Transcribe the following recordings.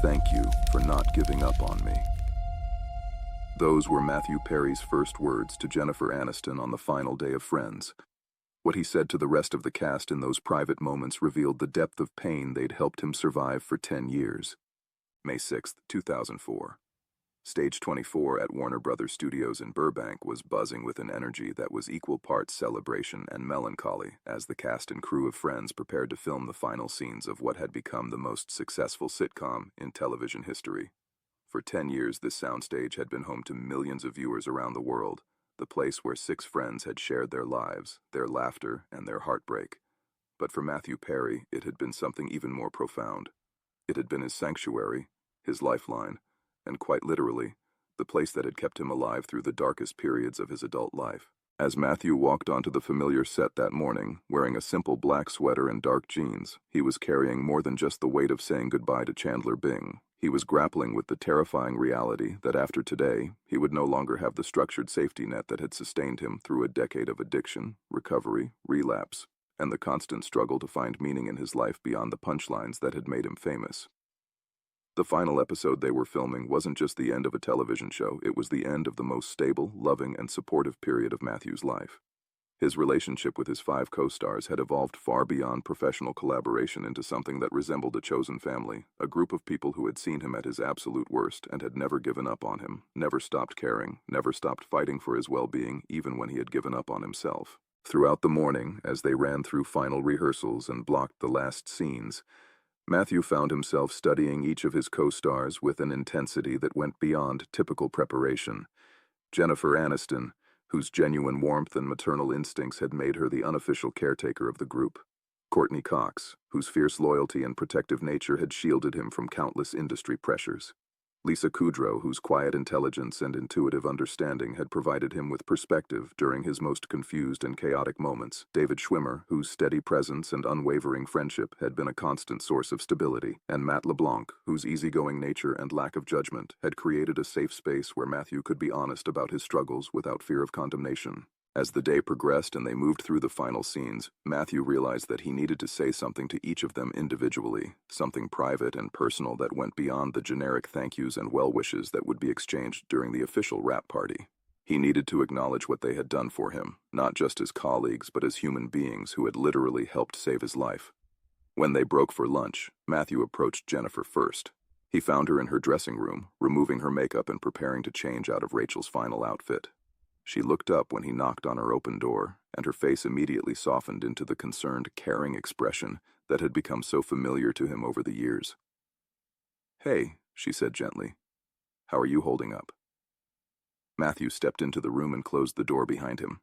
Thank you for not giving up on me. Those were Matthew Perry's first words to Jennifer Aniston on the final day of Friends. What he said to the rest of the cast in those private moments revealed the depth of pain they'd helped him survive for 10 years. May 6, 2004. Stage 24 at Warner Brothers Studios in Burbank was buzzing with an energy that was equal parts celebration and melancholy as the cast and crew of Friends prepared to film the final scenes of what had become the most successful sitcom in television history. For 10 years, this soundstage had been home to millions of viewers around the world, the place where six friends had shared their lives, their laughter, and their heartbreak. But for Matthew Perry, it had been something even more profound. It had been his sanctuary, his lifeline, and quite literally, the place that had kept him alive through the darkest periods of his adult life. As Matthew walked onto the familiar set that morning, wearing a simple black sweater and dark jeans, he was carrying more than just the weight of saying goodbye to Chandler Bing. He was grappling with the terrifying reality that after today, he would no longer have the structured safety net that had sustained him through a decade of addiction, recovery, relapse, and the constant struggle to find meaning in his life beyond the punchlines that had made him famous. The final episode they were filming wasn't just the end of a television show, it was the end of the most stable, loving, and supportive period of Matthew's life. His relationship with his 5 co-stars had evolved far beyond professional collaboration into something that resembled a chosen family, a group of people who had seen him at his absolute worst and had never given up on him, never stopped caring, never stopped fighting for his well-being, even when he had given up on himself. Throughout the morning, as they ran through final rehearsals and blocked the last scenes, Matthew found himself studying each of his co-stars with an intensity that went beyond typical preparation. Jennifer Aniston, whose genuine warmth and maternal instincts had made her the unofficial caretaker of the group. Courteney Cox, whose fierce loyalty and protective nature had shielded him from countless industry pressures. Lisa Kudrow, whose quiet intelligence and intuitive understanding had provided him with perspective during his most confused and chaotic moments. David Schwimmer, whose steady presence and unwavering friendship had been a constant source of stability. And Matt LeBlanc, whose easygoing nature and lack of judgment had created a safe space where Matthew could be honest about his struggles without fear of condemnation. As the day progressed and they moved through the final scenes, Matthew realized that he needed to say something to each of them individually, something private and personal that went beyond the generic thank yous and well wishes that would be exchanged during the official wrap party. He needed to acknowledge what they had done for him, not just as colleagues but as human beings who had literally helped save his life. When they broke for lunch, Matthew approached Jennifer first. He found her in her dressing room, removing her makeup and preparing to change out of Rachel's final outfit. She looked up when he knocked on her open door, and her face immediately softened into the concerned, caring expression that had become so familiar to him over the years. "Hey," she said gently. "How are you holding up?" Matthew stepped into the room and closed the door behind him.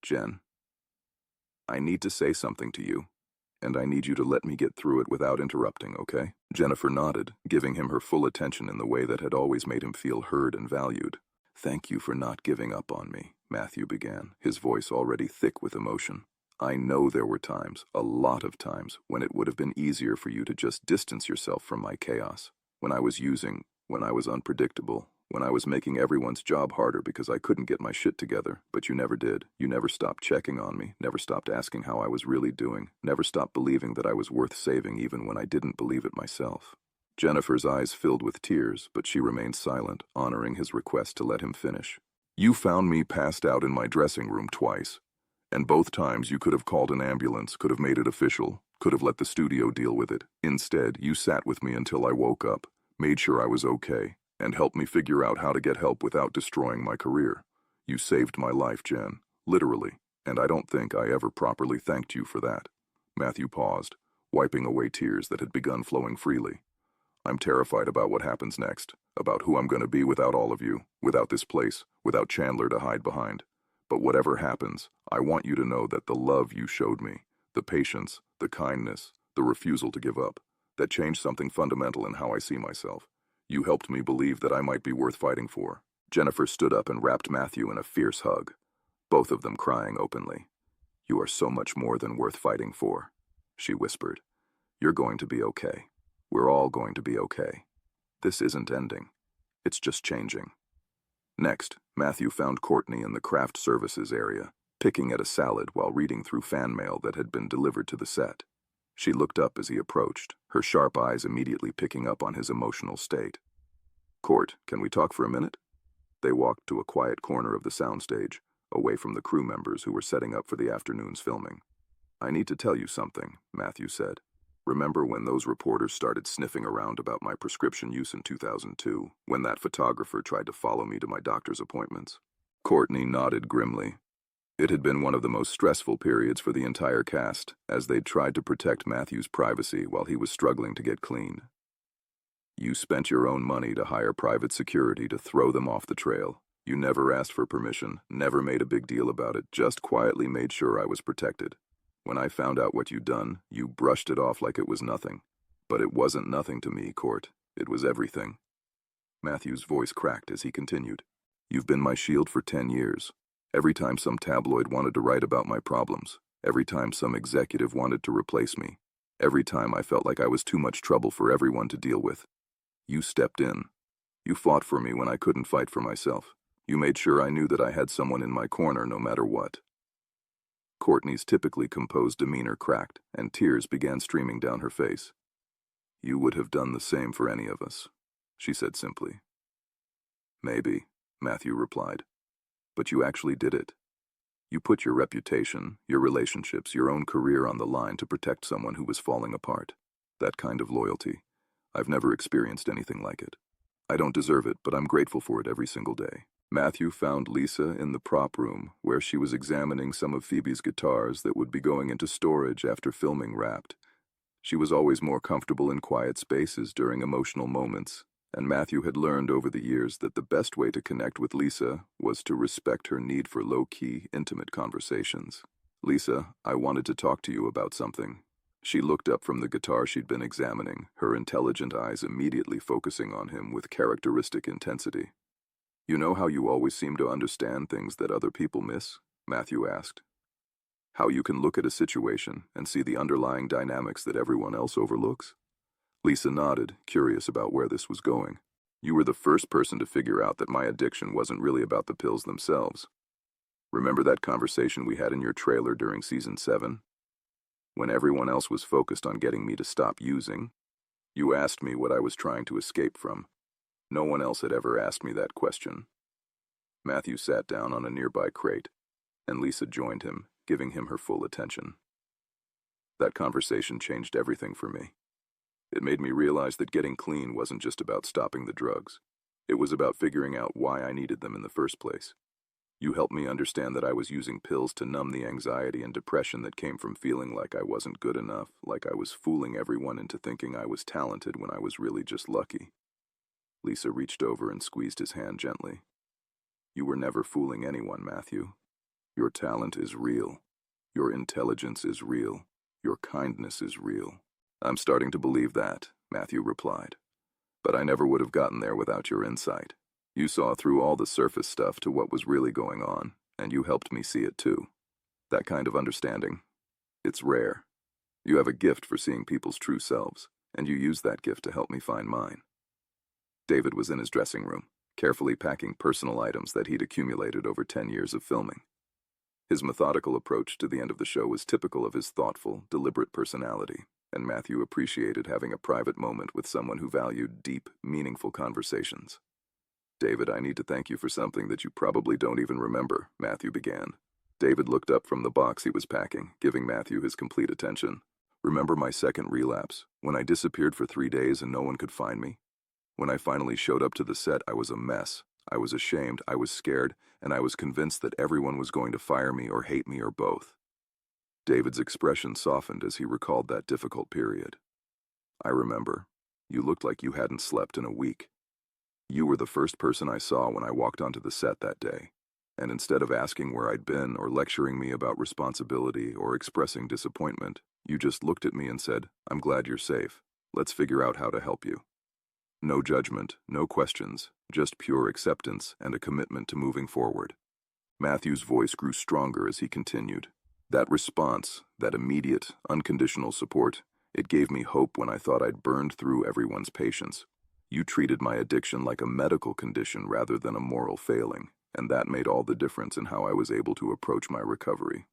"Jen, I need to say something to you, and I need you to let me get through it without interrupting, okay?" Jennifer nodded, giving him her full attention in the way that had always made him feel heard and valued. "Thank you for not giving up on me," Matthew began, his voice already thick with emotion. "I know there were times, a lot of times, when it would have been easier for you to just distance yourself from my chaos. When I was using, when I was unpredictable, when I was making everyone's job harder because I couldn't get my shit together, but you never did. You never stopped checking on me, never stopped asking how I was really doing, never stopped believing that I was worth saving even when I didn't believe it myself." Jennifer's eyes filled with tears, but she remained silent, honoring his request to let him finish. "You found me passed out in my dressing room twice, and both times you could have called an ambulance, could have made it official, could have let the studio deal with it. Instead, you sat with me until I woke up, made sure I was okay, and helped me figure out how to get help without destroying my career. You saved my life, Jen, literally, and I don't think I ever properly thanked you for that." Matthew paused, wiping away tears that had begun flowing freely. "I'm terrified about what happens next, about who I'm going to be without all of you, without this place, without Chandler to hide behind. But whatever happens, I want you to know that the love you showed me, the patience, the kindness, the refusal to give up, that changed something fundamental in how I see myself. You helped me believe that I might be worth fighting for." Jennifer stood up and wrapped Matthew in a fierce hug, both of them crying openly. "You are so much more than worth fighting for," she whispered. "You're going to be okay. We're all going to be okay. This isn't ending. It's just changing." Next, Matthew found Courtney in the craft services area, picking at a salad while reading through fan mail that had been delivered to the set. She looked up as he approached, her sharp eyes immediately picking up on his emotional state. "Court, can we talk for a minute?" They walked to a quiet corner of the soundstage, away from the crew members who were setting up for the afternoon's filming. "I need to tell you something," Matthew said. "Remember when those reporters started sniffing around about my prescription use in 2002, when that photographer tried to follow me to my doctor's appointments?" Courtney nodded grimly. It had been one of the most stressful periods for the entire cast, as they'd tried to protect Matthew's privacy while he was struggling to get clean. "You spent your own money to hire private security to throw them off the trail. You never asked for permission, never made a big deal about it, just quietly made sure I was protected. When I found out what you'd done, you brushed it off like it was nothing. But it wasn't nothing to me, Court. It was everything." Matthew's voice cracked as he continued. "You've been my shield for 10 years. Every time some tabloid wanted to write about my problems, every time some executive wanted to replace me, every time I felt like I was too much trouble for everyone to deal with, you stepped in. You fought for me when I couldn't fight for myself. You made sure I knew that I had someone in my corner no matter what." Courtney's typically composed demeanor cracked, and tears began streaming down her face. "You would have done the same for any of us," she said simply. "Maybe," Matthew replied. "But you actually did it. You put your reputation, your relationships, your own career on the line to protect someone who was falling apart. That kind of loyalty. I've never experienced anything like it. I don't deserve it, but I'm grateful for it every single day." Matthew found Lisa in the prop room, where she was examining some of Phoebe's guitars that would be going into storage after filming wrapped. She was always more comfortable in quiet spaces during emotional moments, and Matthew had learned over the years that the best way to connect with Lisa was to respect her need for low-key, intimate conversations. "Lisa, I wanted to talk to you about something." She looked up from the guitar she'd been examining, her intelligent eyes immediately focusing on him with characteristic intensity. "You know how you always seem to understand things that other people miss?" Matthew asked. "How you can look at a situation and see the underlying dynamics that everyone else overlooks?" Lisa nodded, curious about where this was going. "You were the first person to figure out that my addiction wasn't really about the pills themselves. Remember that conversation we had in your trailer during season 7? When everyone else was focused on getting me to stop using, you asked me what I was trying to escape from. No one else had ever asked me that question." Matthew sat down on a nearby crate, and Lisa joined him, giving him her full attention. "That conversation changed everything for me. It made me realize that getting clean wasn't just about stopping the drugs. It was about figuring out why I needed them in the first place. You helped me understand that I was using pills to numb the anxiety and depression that came from feeling like I wasn't good enough, like I was fooling everyone into thinking I was talented when I was really just lucky." Lisa reached over and squeezed his hand gently. "You were never fooling anyone, Matthew. Your talent is real. Your intelligence is real. Your kindness is real." "I'm starting to believe that," Matthew replied. "But I never would have gotten there without your insight. You saw through all the surface stuff to what was really going on, and you helped me see it too. That kind of understanding, it's rare. You have a gift for seeing people's true selves, and you used that gift to help me find mine." David was in his dressing room, carefully packing personal items that he'd accumulated over 10 years of filming. His methodical approach to the end of the show was typical of his thoughtful, deliberate personality, and Matthew appreciated having a private moment with someone who valued deep, meaningful conversations. "David, I need to thank you for something that you probably don't even remember," Matthew began. David looked up from the box he was packing, giving Matthew his complete attention. "Remember my second relapse, when I disappeared for 3 days and no one could find me? When I finally showed up to the set, I was a mess. I was ashamed, I was scared, and I was convinced that everyone was going to fire me or hate me or both." David's expression softened as he recalled that difficult period. "I remember. You looked like you hadn't slept in a week. You were the first person I saw when I walked onto the set that day, and instead of asking where I'd been or lecturing me about responsibility or expressing disappointment, you just looked at me and said, 'I'm glad you're safe. Let's figure out how to help you.' No judgment, no questions, just pure acceptance and a commitment to moving forward." Matthew's voice grew stronger as he continued. "That response, that immediate, unconditional support, it gave me hope when I thought I'd burned through everyone's patience. You treated my addiction like a medical condition rather than a moral failing, and that made all the difference in how I was able to approach my recovery."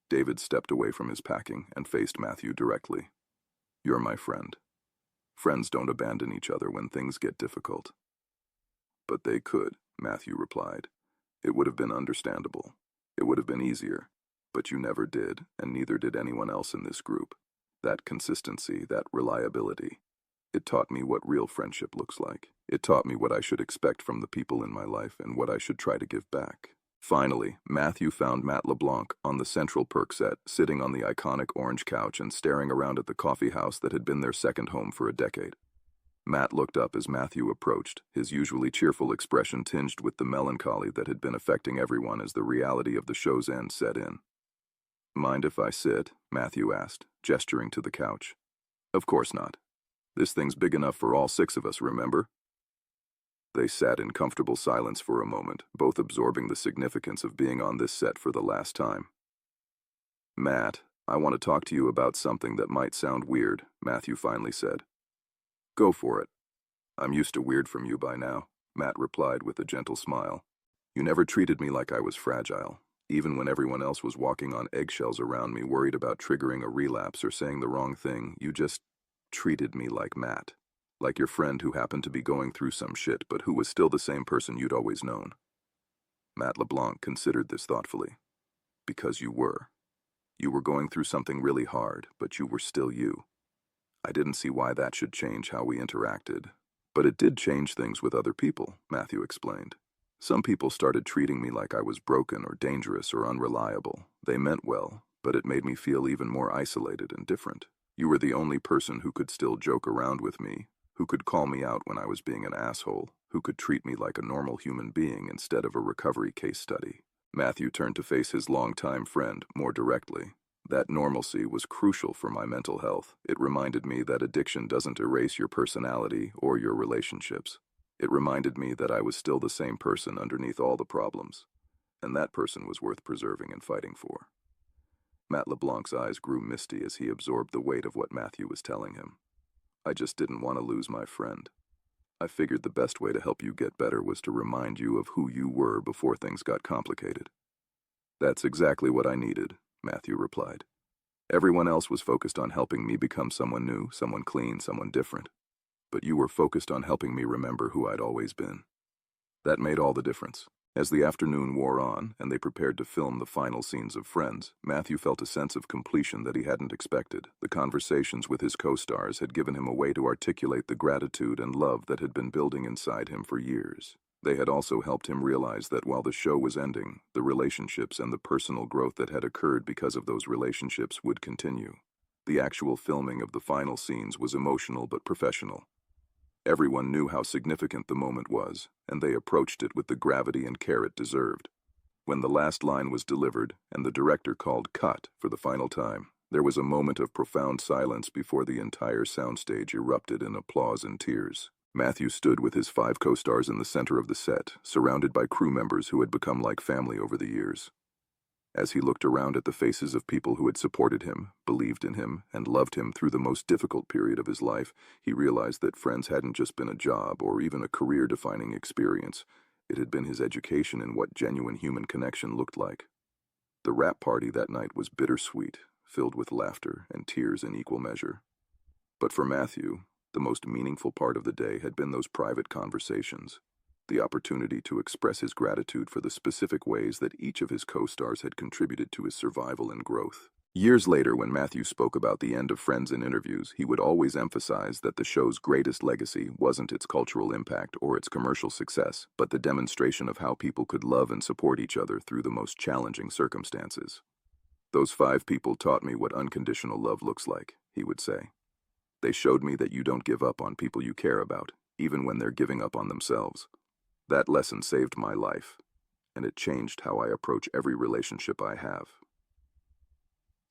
David stepped away from his packing and faced Matthew directly. You're my friend. Friends don't abandon each other when things get difficult. But they could, Matthew replied. It would have been understandable. It would have been easier. But you never did, and neither did anyone else in this group. That consistency, that reliability. It taught me what real friendship looks like. It taught me what I should expect from the people in my life and what I should try to give back. Finally, Matthew found Matt LeBlanc on the central perk set, sitting on the iconic orange couch and staring around at the coffee house that had been their second home for a decade. Matt looked up as Matthew approached, his usually cheerful expression tinged with the melancholy that had been affecting everyone as the reality of the show's end set in. Mind if I sit? Matthew asked, gesturing to the couch. Of course not. This thing's big enough for all six of us, remember? They sat in comfortable silence for a moment, both absorbing the significance of being on this set for the last time. Matt, I want to talk to you about something that might sound weird, Matthew finally said. Go for it. I'm used to weird from you by now, Matt replied with a gentle smile. You never treated me like I was fragile, even when everyone else was walking on eggshells around me, worried about triggering a relapse or saying the wrong thing. You just treated me like Matt, like your friend who happened to be going through some shit, but who was still the same person you'd always known. Matt LeBlanc considered this thoughtfully. Because you were. You were going through something really hard, but you were still you. I didn't see why that should change how we interacted. But it did change things with other people, Matthew explained. Some people started treating me like I was broken or dangerous or unreliable. They meant well, but it made me feel even more isolated and different. You were the only person who could still joke around with me, who could call me out when I was being an asshole, who could treat me like a normal human being instead of a recovery case study. Matthew turned to face his longtime friend more directly. That normalcy was crucial for my mental health. It reminded me that addiction doesn't erase your personality or your relationships. It reminded me that I was still the same person underneath all the problems, and that person was worth preserving and fighting for. Matt LeBlanc's eyes grew misty as he absorbed the weight of what Matthew was telling him. I just didn't want to lose my friend. I figured the best way to help you get better was to remind you of who you were before things got complicated. That's exactly what I needed, Matthew replied. Everyone else was focused on helping me become someone new, someone clean, someone different. But you were focused on helping me remember who I'd always been. That made all the difference. As the afternoon wore on and they prepared to film the final scenes of Friends, Matthew felt a sense of completion that he hadn't expected. The conversations with his co-stars had given him a way to articulate the gratitude and love that had been building inside him for years. They had also helped him realize that while the show was ending, the relationships and the personal growth that had occurred because of those relationships would continue. The actual filming of the final scenes was emotional but professional. Everyone knew how significant the moment was, and they approached it with the gravity and care it deserved. When the last line was delivered, and the director called cut for the final time, there was a moment of profound silence before the entire soundstage erupted in applause and tears. Matthew stood with his 5 co-stars in the center of the set, surrounded by crew members who had become like family over the years. As he looked around at the faces of people who had supported him, believed in him, and loved him through the most difficult period of his life, he realized that Friends hadn't just been a job or even a career-defining experience. It had been his education in what genuine human connection looked like. The wrap party that night was bittersweet, filled with laughter and tears in equal measure. But for Matthew, the most meaningful part of the day had been those private conversations. The opportunity to express his gratitude for the specific ways that each of his co-stars had contributed to his survival and growth. Years later, when Matthew spoke about the end of Friends in interviews, he would always emphasize that the show's greatest legacy wasn't its cultural impact or its commercial success, but the demonstration of how people could love and support each other through the most challenging circumstances. Those 5 people taught me what unconditional love looks like, he would say. They showed me that you don't give up on people you care about, even when they're giving up on themselves. That lesson saved my life, and it changed how I approach every relationship I have.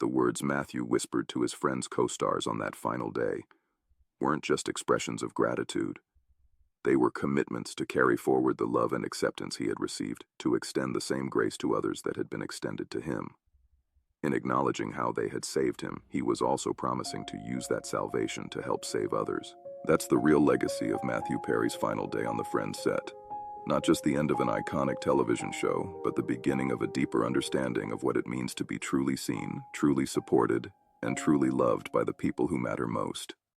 The words Matthew whispered to his Friends co-stars on that final day weren't just expressions of gratitude. They were commitments to carry forward the love and acceptance he had received, to extend the same grace to others that had been extended to him. In acknowledging how they had saved him, he was also promising to use that salvation to help save others. That's the real legacy of Matthew Perry's final day on the Friends set. Not just the end of an iconic television show, but the beginning of a deeper understanding of what it means to be truly seen, truly supported, and truly loved by the people who matter most.